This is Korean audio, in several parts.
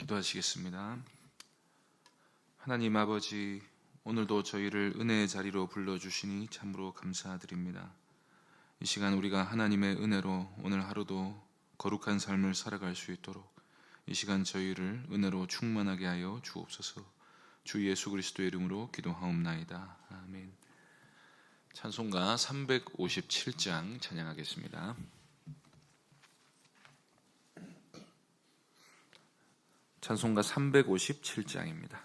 기도하시겠습니다. 하나님 아버지, 오늘도 저희를 은혜의 자리로 불러주시니 참으로 감사드립니다. 이 시간 우리가 하나님의 은혜로 오늘 하루도 거룩한 삶을 살아갈 수 있도록 이 시간 저희를 은혜로 충만하게 하여 주옵소서. 주 예수 그리스도의 이름으로 기도하옵나이다. 아멘. 찬송가 357장 찬양하겠습니다. 찬송가 357장입니다.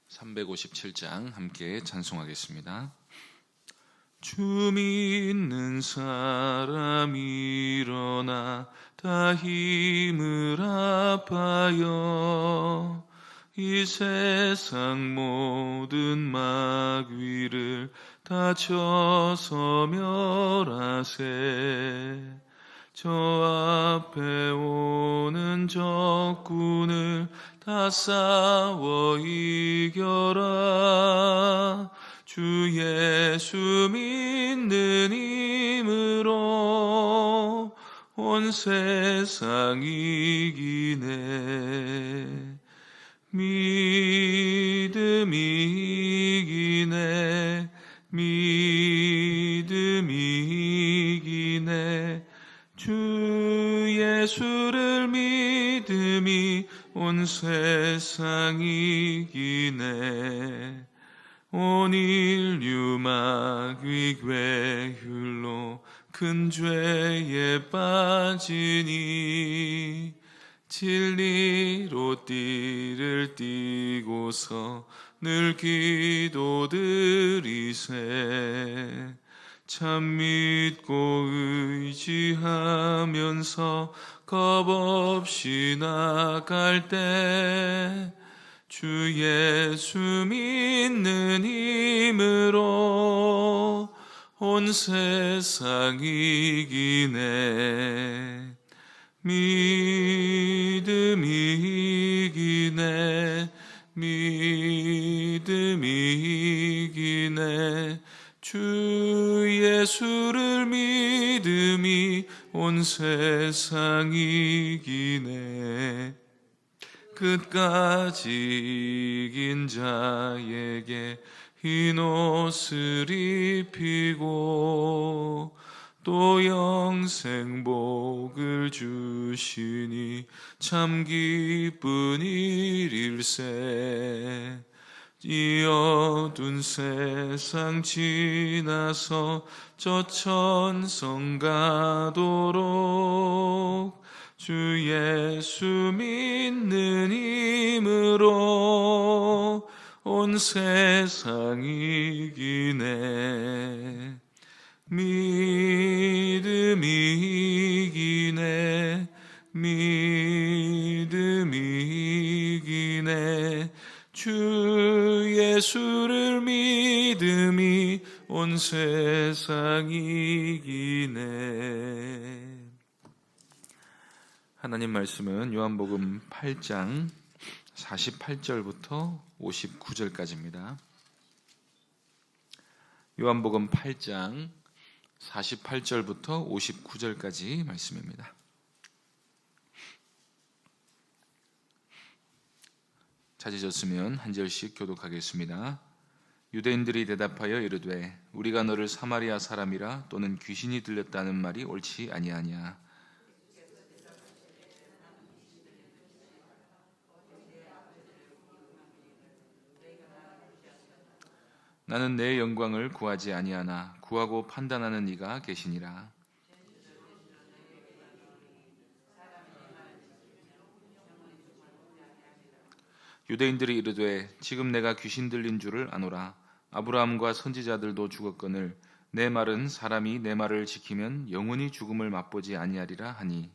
(357장) 함께 찬송하겠습니다. 주 믿는 사람 일어나 다 힘을 합하여 이 세상 모든 마귀를 다 쳐서 멸하세. 저 앞에 오는 적군을 다 싸워 이겨라. 주 예수 믿는 힘으로 온 세상 이기네. 믿음이 이기네. 믿음이 이기네. 주 예수를 믿음이 온 세상 이기네. 온 인류 마귀 괴휼로 큰 죄에 빠지니 진리로 띠를 띠고서 늘 기도드리세. 참 믿고 의지하면서 겁없이 나갈 때 주 예수 믿는 힘으로 온 세상 이기네. 믿음이 이기네. 믿음이 이기네. 주 예수를 믿음이 온 세상 이기네. 끝까지 이긴 자에게 흰 옷을 입히고 또 영생 복을 주시니 참 기쁜 일일세. 이 어두운 세상 지나서 저 천성 가도록 주 예수 믿는 힘으로 온 세상 이기네. 믿음이 이기네. 믿음이 이기네. 주 예수를 믿음이 온 세상 이기네. 하나님 말씀은 요한복음 8장 48절부터 59절까지입니다. 요한복음 8장 48절부터 59절까지 말씀입니다. 찾으셨으면 한 절씩 교독하겠습니다. 유대인들이 대답하여 이르되 우리가 너를 사마리아 사람이라 또는 귀신이 들렸다는 말이 옳지 아니하냐. 나는 내 영광을 구하지 아니하나 구하고 판단하는 이가 계시니라. 유대인들이 이르되 지금 내가 귀신 들린 줄을 아노라. 아브라함과 선지자들도 죽었거늘 내 말은 사람이 내 말을 지키면 영원히 죽음을 맛보지 아니하리라 하니.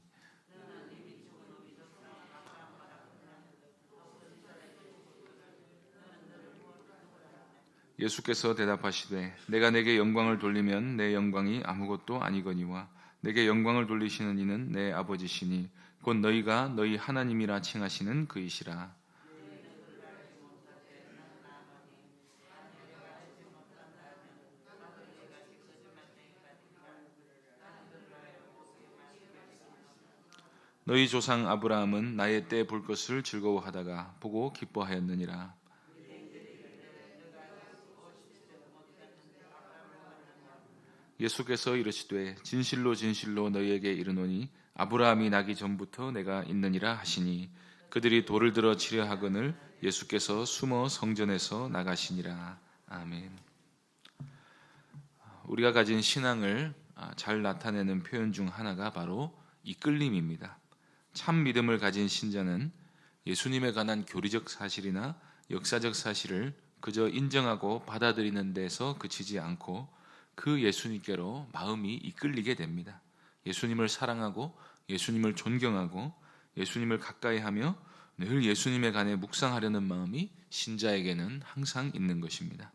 예수께서 대답하시되 내가 내게 영광을 돌리면 내 영광이 아무것도 아니거니와 내게 영광을 돌리시는 이는 내 아버지시니 곧 너희가 너희 하나님이라 칭하시는 그이시라. 너희 조상 아브라함은 나의 때 볼 것을 즐거워하다가 보고 기뻐하였느니라. 예수께서 이르시되 진실로 진실로 너희에게 이르노니 아브라함이 나기 전부터 내가 있느니라 하시니 그들이 돌을 들어 치려 하거늘 예수께서 숨어 성전에서 나가시니라. 아멘. 우리가 가진 신앙을 잘 나타내는 표현 중 하나가 바로 이끌림입니다. 참 믿음을 가진 신자는 예수님에 관한 교리적 사실이나 역사적 사실을 그저 인정하고 받아들이는 데서 그치지 않고 그 예수님께로 마음이 이끌리게 됩니다. 예수님을 사랑하고 예수님을 존경하고 예수님을 가까이하며 늘 예수님에 관해 묵상하려는 마음이 신자에게는 항상 있는 것입니다.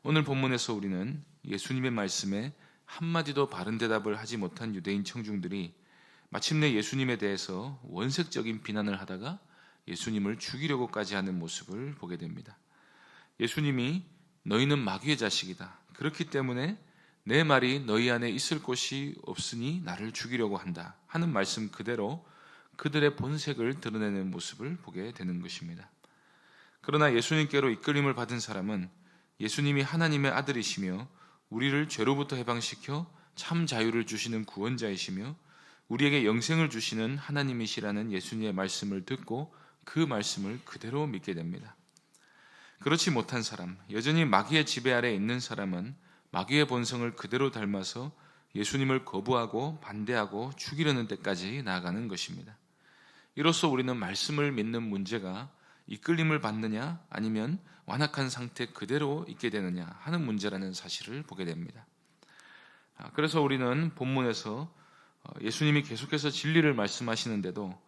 오늘 본문에서 우리는 예수님의 말씀에 한마디도 바른 대답을 하지 못한 유대인 청중들이 마침내 예수님에 대해서 원색적인 비난을 하다가 예수님을 죽이려고까지 하는 모습을 보게 됩니다. 예수님이 너희는 마귀의 자식이다. 그렇기 때문에 내 말이 너희 안에 있을 곳이 없으니 나를 죽이려고 한다 하는 말씀 그대로 그들의 본색을 드러내는 모습을 보게 되는 것입니다. 그러나 예수님께로 이끌림을 받은 사람은 예수님이 하나님의 아들이시며 우리를 죄로부터 해방시켜 참 자유를 주시는 구원자이시며 우리에게 영생을 주시는 하나님이시라는 예수님의 말씀을 듣고 그 말씀을 그대로 믿게 됩니다. 그렇지 못한 사람, 여전히 마귀의 지배 아래 있는 사람은 마귀의 본성을 그대로 닮아서 예수님을 거부하고 반대하고 죽이려는 데까지 나아가는 것입니다. 이로써 우리는 말씀을 믿는 문제가 이끌림을 받느냐 아니면 완악한 상태 그대로 있게 되느냐 하는 문제라는 사실을 보게 됩니다. 그래서 우리는 본문에서 예수님이 계속해서 진리를 말씀하시는데도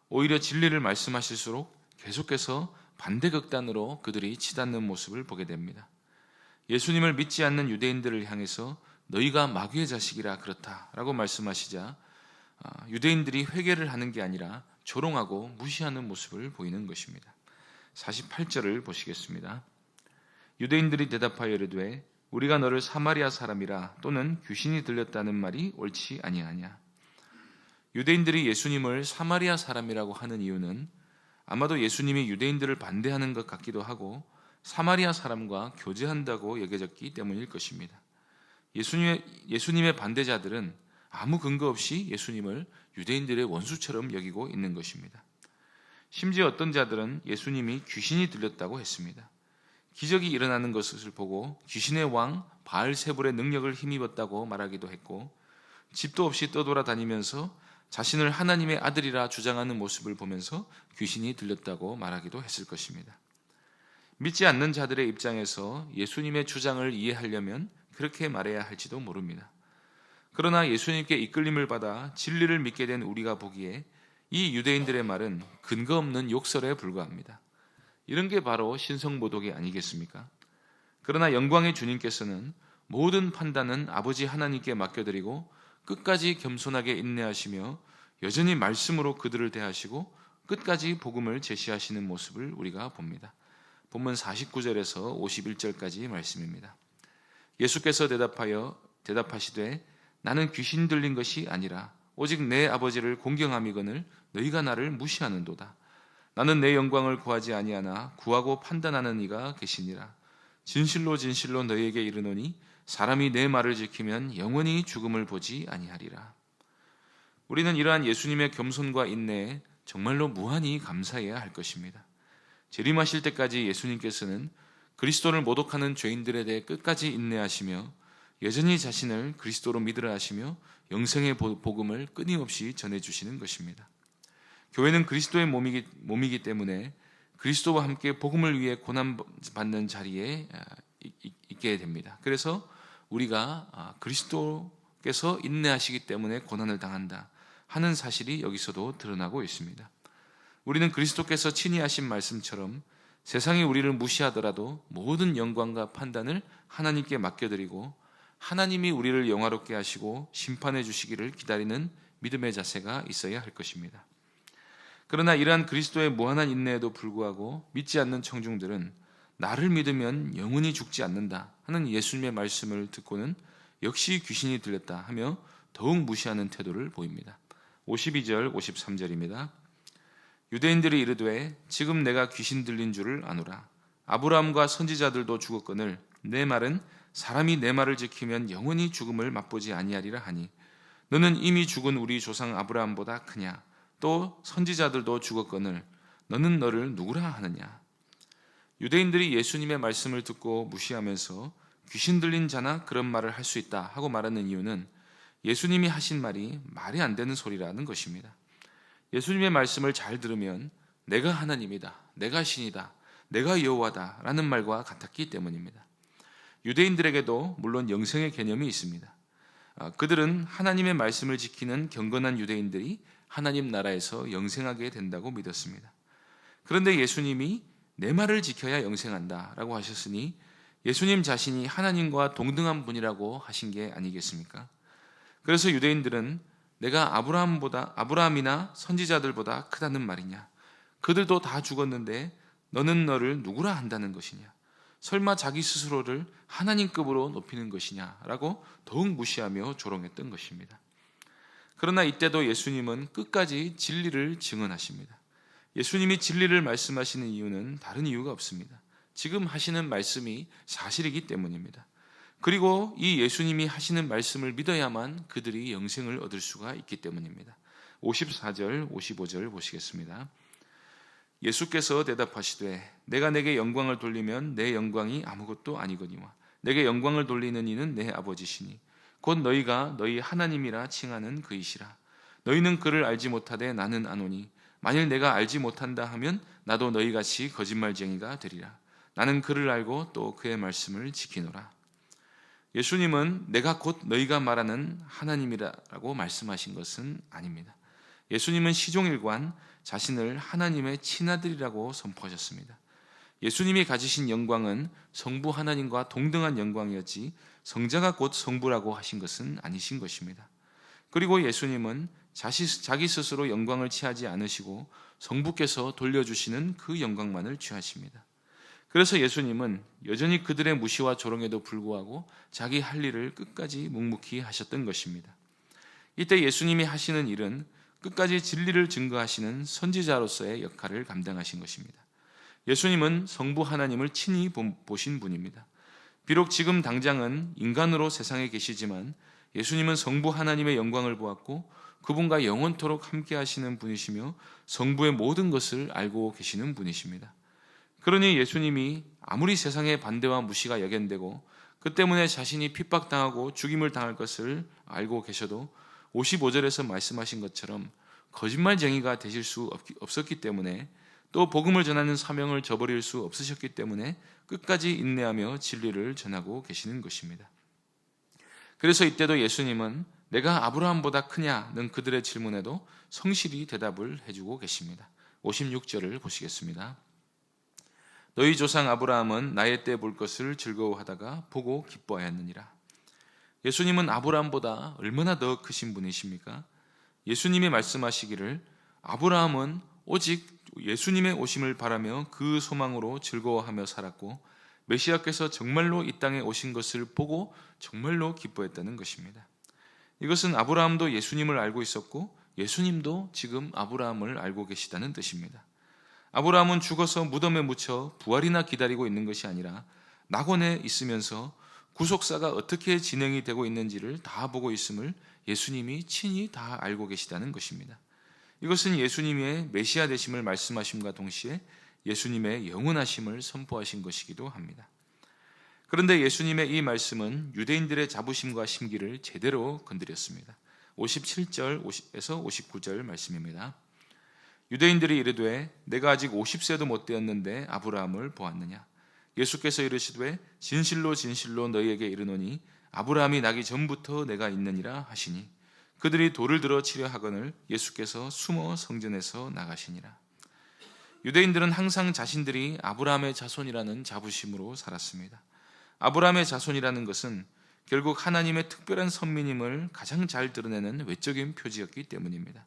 오히려 진리를 말씀하실수록 계속해서 반대극단으로 그들이 치닫는 모습을 보게 됩니다. 예수님을 믿지 않는 유대인들을 향해서 너희가 마귀의 자식이라 그렇다라고 말씀하시자 유대인들이 회개를 하는 게 아니라 조롱하고 무시하는 모습을 보이는 것입니다. 48절을 보시겠습니다. 유대인들이 대답하여 이르되 우리가 너를 사마리아 사람이라 또는 귀신이 들렸다는 말이 옳지 아니하냐. 유대인들이 예수님을 사마리아 사람이라고 하는 이유는 아마도 예수님이 유대인들을 반대하는 것 같기도 하고 사마리아 사람과 교제한다고 여겨졌기 때문일 것입니다. 예수님의 반대자들은 아무 근거 없이 예수님을 유대인들의 원수처럼 여기고 있는 것입니다. 심지어 어떤 자들은 예수님이 귀신이 들렸다고 했습니다. 기적이 일어나는 것을 보고 귀신의 왕 바알세불의 능력을 힘입었다고 말하기도 했고 집도 없이 떠돌아다니면서 자신을 하나님의 아들이라 주장하는 모습을 보면서 귀신이 들렸다고 말하기도 했을 것입니다. 믿지 않는 자들의 입장에서 예수님의 주장을 이해하려면 그렇게 말해야 할지도 모릅니다. 그러나 예수님께 이끌림을 받아 진리를 믿게 된 우리가 보기에 이 유대인들의 말은 근거 없는 욕설에 불과합니다. 이런 게 바로 신성모독이 아니겠습니까? 그러나 영광의 주님께서는 모든 판단은 아버지 하나님께 맡겨드리고 끝까지 겸손하게 인내하시며 여전히 말씀으로 그들을 대하시고 끝까지 복음을 제시하시는 모습을 우리가 봅니다. 본문 49절에서 51절까지 말씀입니다. 예수께서 대답하시되 나는 귀신 들린 것이 아니라 오직 내 아버지를 공경함이거늘 너희가 나를 무시하는도다. 나는 내 영광을 구하지 아니하나 구하고 판단하는 이가 계시니라. 진실로 진실로 너희에게 이르노니 사람이 내 말을 지키면 영원히 죽음을 보지 아니하리라. 우리는 이러한 예수님의 겸손과 인내에 정말로 무한히 감사해야 할 것입니다. 재림하실 때까지 예수님께서는 그리스도를 모독하는 죄인들에 대해 끝까지 인내하시며 여전히 자신을 그리스도로 믿으라 하시며 영생의 복음을 끊임없이 전해주시는 것입니다. 교회는 그리스도의 몸이기 때문에 그리스도와 함께 복음을 위해 고난받는 자리에 있게 됩니다. 그래서 우리가 그리스도께서 인내하시기 때문에 고난을 당한다 하는 사실이 여기서도 드러나고 있습니다. 우리는 그리스도께서 친히 하신 말씀처럼 세상이 우리를 무시하더라도 모든 영광과 판단을 하나님께 맡겨드리고 하나님이 우리를 영화롭게 하시고 심판해 주시기를 기다리는 믿음의 자세가 있어야 할 것입니다. 그러나 이러한 그리스도의 무한한 인내에도 불구하고 믿지 않는 청중들은 나를 믿으면 영원히 죽지 않는다 하는 예수님의 말씀을 듣고는 역시 귀신이 들렸다 하며 더욱 무시하는 태도를 보입니다. 52절 53절입니다. 유대인들이 이르되 지금 내가 귀신 들린 줄을 아노라. 아브라함과 선지자들도 죽었거늘 내 말은 사람이 내 말을 지키면 영원히 죽음을 맛보지 아니하리라 하니 너는 이미 죽은 우리 조상 아브라함보다 크냐? 또 선지자들도 죽었거늘 너는 너를 누구라 하느냐? 유대인들이 예수님의 말씀을 듣고 무시하면서 귀신 들린 자나 그런 말을 할 수 있다 하고 말하는 이유는 예수님이 하신 말이 말이 안 되는 소리라는 것입니다. 예수님의 말씀을 잘 들으면 내가 하나님이다, 내가 신이다, 내가 여호와다 라는 말과 같았기 때문입니다. 유대인들에게도 물론 영생의 개념이 있습니다. 그들은 하나님의 말씀을 지키는 경건한 유대인들이 하나님 나라에서 영생하게 된다고 믿었습니다. 그런데 예수님이 내 말을 지켜야 영생한다 라고 하셨으니 예수님 자신이 하나님과 동등한 분이라고 하신 게 아니겠습니까? 그래서 유대인들은 내가 아브라함이나 선지자들보다 크다는 말이냐? 그들도 다 죽었는데 너는 너를 누구라 한다는 것이냐? 설마 자기 스스로를 하나님급으로 높이는 것이냐? 라고 더욱 무시하며 조롱했던 것입니다. 그러나 이때도 예수님은 끝까지 진리를 증언하십니다. 예수님이 진리를 말씀하시는 이유는 다른 이유가 없습니다. 지금 하시는 말씀이 사실이기 때문입니다. 그리고 이 예수님이 하시는 말씀을 믿어야만 그들이 영생을 얻을 수가 있기 때문입니다. 54절, 55절 보시겠습니다. 예수께서 대답하시되 내가 내게 영광을 돌리면 내 영광이 아무것도 아니거니와 내게 영광을 돌리는 이는 내 아버지시니 곧 너희가 너희 하나님이라 칭하는 그이시라. 너희는 그를 알지 못하되 나는 아노니 만일 내가 알지 못한다 하면 나도 너희같이 거짓말쟁이가 되리라. 나는 그를 알고 또 그의 말씀을 지키노라. 예수님은 내가 곧 너희가 말하는 하나님이라고 말씀하신 것은 아닙니다. 예수님은 시종일관 자신을 하나님의 친아들이라고 선포하셨습니다. 예수님이 가지신 영광은 성부 하나님과 동등한 영광이었지 성자가 곧 성부라고 하신 것은 아니신 것입니다. 그리고 예수님은 자기 스스로 영광을 취하지 않으시고 성부께서 돌려주시는 그 영광만을 취하십니다. 그래서 예수님은 여전히 그들의 무시와 조롱에도 불구하고 자기 할 일을 끝까지 묵묵히 하셨던 것입니다. 이때 예수님이 하시는 일은 끝까지 진리를 증거하시는 선지자로서의 역할을 감당하신 것입니다. 예수님은 성부 하나님을 친히 보신 분입니다. 비록 지금 당장은 인간으로 세상에 계시지만 예수님은 성부 하나님의 영광을 보았고 그분과 영원토록 함께 하시는 분이시며 성부의 모든 것을 알고 계시는 분이십니다. 그러니 예수님이 아무리 세상의 반대와 무시가 역연되고 그 때문에 자신이 핍박당하고 죽임을 당할 것을 알고 계셔도 55절에서 말씀하신 것처럼 거짓말쟁이가 되실 수 없었기 때문에 또 복음을 전하는 사명을 저버릴 수 없으셨기 때문에 끝까지 인내하며 진리를 전하고 계시는 것입니다. 그래서 이때도 예수님은 내가 아브라함보다 크냐는 그들의 질문에도 성실히 대답을 해주고 계십니다. 56절을 보시겠습니다. 너희 조상 아브라함은 나의 때 볼 것을 즐거워하다가 보고 기뻐하였느니라. 예수님은 아브라함보다 얼마나 더 크신 분이십니까? 예수님이 말씀하시기를 아브라함은 오직 예수님의 오심을 바라며 그 소망으로 즐거워하며 살았고 메시아께서 정말로 이 땅에 오신 것을 보고 정말로 기뻐했다는 것입니다. 이것은 아브라함도 예수님을 알고 있었고 예수님도 지금 아브라함을 알고 계시다는 뜻입니다. 아브라함은 죽어서 무덤에 묻혀 부활이나 기다리고 있는 것이 아니라 낙원에 있으면서 구속사가 어떻게 진행이 되고 있는지를 다 보고 있음을 예수님이 친히 다 알고 계시다는 것입니다. 이것은 예수님의 메시아 되심을 말씀하심과 동시에 예수님의 영원하심을 선포하신 것이기도 합니다. 그런데 예수님의 이 말씀은 유대인들의 자부심과 심기를 제대로 건드렸습니다. 57절에서 59절 말씀입니다. 유대인들이 이르되 내가 아직 50세도 못 되었는데 아브라함을 보았느냐? 예수께서 이르시되 진실로 진실로 너희에게 이르노니 아브라함이 나기 전부터 내가 있느니라 하시니 그들이 돌을 들어 치려 하거늘 예수께서 숨어 성전에서 나가시니라. 유대인들은 항상 자신들이 아브라함의 자손이라는 자부심으로 살았습니다. 아브라함의 자손이라는 것은 결국 하나님의 특별한 선민임을 가장 잘 드러내는 외적인 표지였기 때문입니다.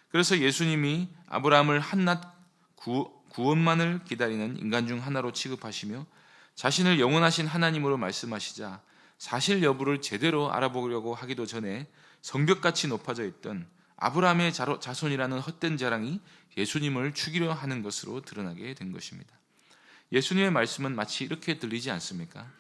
그래서 예수님이 아브라함을 한낱 구원만을 기다리는 인간 중 하나로 취급하시며 자신을 영원하신 하나님으로 말씀하시자 사실 여부를 제대로 알아보려고 하기도 전에 성벽같이 높아져 있던 아브라함의 자손이라는 헛된 자랑이 예수님을 죽이려 하는 것으로 드러나게 된 것입니다. 예수님의 말씀은 마치 이렇게 들리지 않습니까?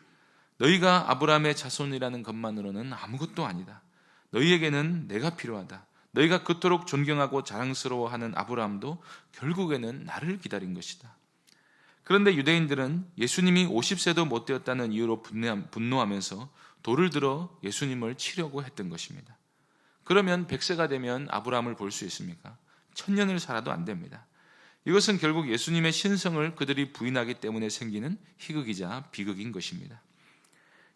너희가 아브라함의 자손이라는 것만으로는 아무것도 아니다. 너희에게는 내가 필요하다. 너희가 그토록 존경하고 자랑스러워하는 아브라함도 결국에는 나를 기다린 것이다. 그런데 유대인들은 예수님이 50세도 못 되었다는 이유로 분노하면서 돌을 들어 예수님을 치려고 했던 것입니다. 그러면 100세가 되면 아브라함을 볼 수 있습니까? 1000년을 살아도 안 됩니다. 이것은 결국 예수님의 신성을 그들이 부인하기 때문에 생기는 희극이자 비극인 것입니다.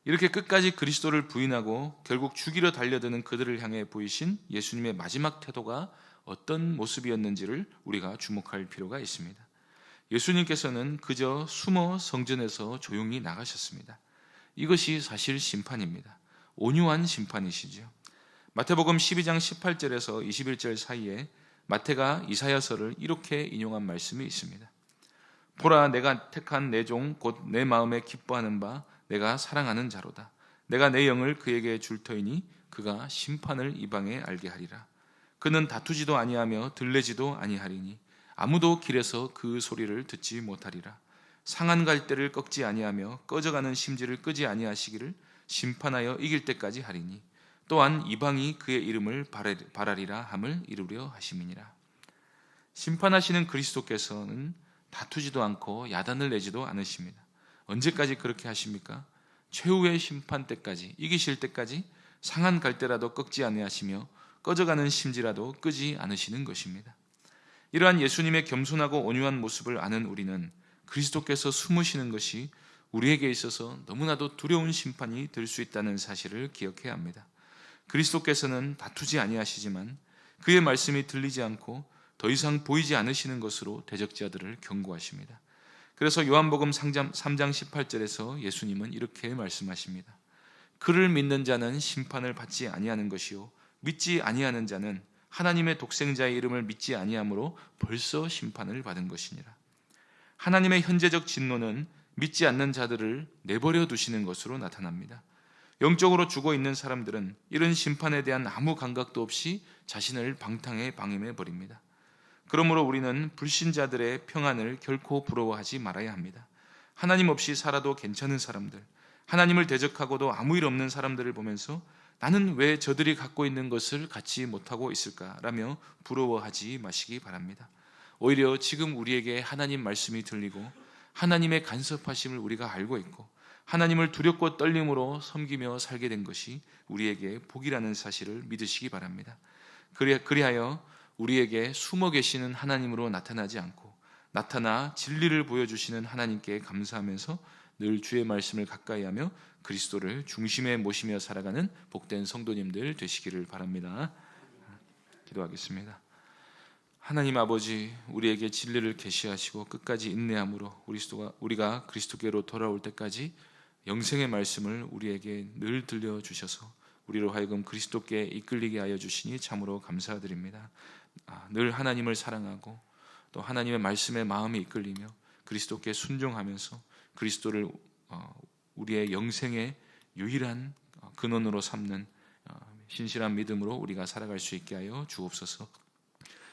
이렇게 끝까지 그리스도를 부인하고 결국 죽이려 달려드는 그들을 향해 보이신 예수님의 마지막 태도가 어떤 모습이었는지를 우리가 주목할 필요가 있습니다. 예수님께서는 그저 숨어 성전에서 조용히 나가셨습니다. 이것이 사실 심판입니다. 온유한 심판이시죠. 마태복음 12장 18절에서 21절 사이에 마태가 이사야서를 이렇게 인용한 말씀이 있습니다. 보라, 내가 택한 내 종 곧 내 마음에 기뻐하는 바 내가 사랑하는 자로다. 내가 내 영을 그에게 줄 터이니 그가 심판을 이방에 알게 하리라. 그는 다투지도 아니하며 들레지도 아니하리니 아무도 길에서 그 소리를 듣지 못하리라. 상한 갈대를 꺾지 아니하며 꺼져가는 심지를 끄지 아니하시기를 심판하여 이길 때까지 하리니 또한 이방이 그의 이름을 바라리라 함을 이루려 하심이니라. 심판하시는 그리스도께서는 다투지도 않고 야단을 내지도 않으십니다. 언제까지 그렇게 하십니까? 최후의 심판 때까지, 이기실 때까지 상한 갈대라도 꺾지 아니하시며 꺼져가는 심지라도 끄지 않으시는 것입니다. 이러한 예수님의 겸손하고 온유한 모습을 아는 우리는 그리스도께서 숨으시는 것이 우리에게 있어서 너무나도 두려운 심판이 될 수 있다는 사실을 기억해야 합니다. 그리스도께서는 다투지 아니하시지만 그의 말씀이 들리지 않고 더 이상 보이지 않으시는 것으로 대적자들을 경고하십니다. 그래서 요한복음 3장 18절에서 예수님은 이렇게 말씀하십니다. 그를 믿는 자는 심판을 받지 아니하는 것이요 믿지 아니하는 자는 하나님의 독생자의 이름을 믿지 아니함으로 벌써 심판을 받은 것이니라. 하나님의 현재적 진노는 믿지 않는 자들을 내버려 두시는 것으로 나타납니다. 영적으로 죽어 있는 사람들은 이런 심판에 대한 아무 감각도 없이 자신을 방탕에 방임해 버립니다. 그러므로 우리는 불신자들의 평안을 결코 부러워하지 말아야 합니다. 하나님 없이 살아도 괜찮은 사람들, 하나님을 대적하고도 아무 일 없는 사람들을 보면서 나는 왜 저들이 갖고 있는 것을 갖지 못하고 있을까라며 부러워하지 마시기 바랍니다. 오히려 지금 우리에게 하나님 말씀이 들리고 하나님의 간섭하심을 우리가 알고 있고 하나님을 두렵고 떨림으로 섬기며 살게 된 것이 우리에게 복이라는 사실을 믿으시기 바랍니다. 그리하여 우리에게 숨어 계시는 하나님으로 나타나지 않고 나타나 진리를 보여주시는 하나님께 감사하면서 늘 주의 말씀을 가까이하며 그리스도를 중심에 모시며 살아가는 복된 성도님들 되시기를 바랍니다. 기도하겠습니다. 하나님 아버지, 우리에게 진리를 계시하시고 끝까지 인내함으로 우리가 그리스도께로 돌아올 때까지 영생의 말씀을 우리에게 늘 들려주셔서 우리로 하여금 그리스도께 이끌리게 하여 주시니 참으로 감사드립니다. 늘 하나님을 사랑하고 또 하나님의 말씀에 마음이 이끌리며 그리스도께 순종하면서 그리스도를 우리의 영생의 유일한 근원으로 삼는 신실한 믿음으로 우리가 살아갈 수 있게 하여 주옵소서.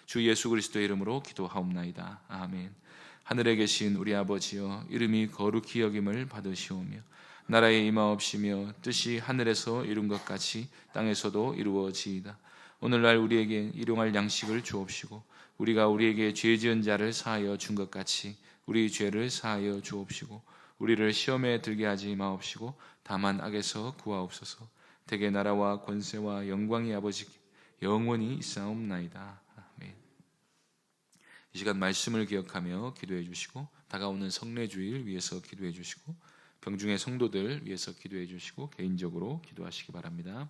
주 예수 그리스도의 이름으로 기도하옵나이다. 아멘. 하늘에 계신 우리 아버지여, 이름이 거룩히 여김을 받으시오며 나라에 임하옵시며 뜻이 하늘에서 이룬 것 같이 땅에서도 이루어지이다. 오늘날 우리에게 일용할 양식을 주옵시고 우리가 우리에게 죄 지은 자를 사하여 준 것 같이 우리 죄를 사하여 주옵시고 우리를 시험에 들게 하지 마옵시고 다만 악에서 구하옵소서. 대개 나라와 권세와 영광이 아버지께 영원히 있사옵나이다. 아멘. 이 시간 말씀을 기억하며 기도해 주시고 다가오는 성례주일 위해서 기도해 주시고 병중의 성도들 위해서 기도해 주시고 개인적으로 기도하시기 바랍니다.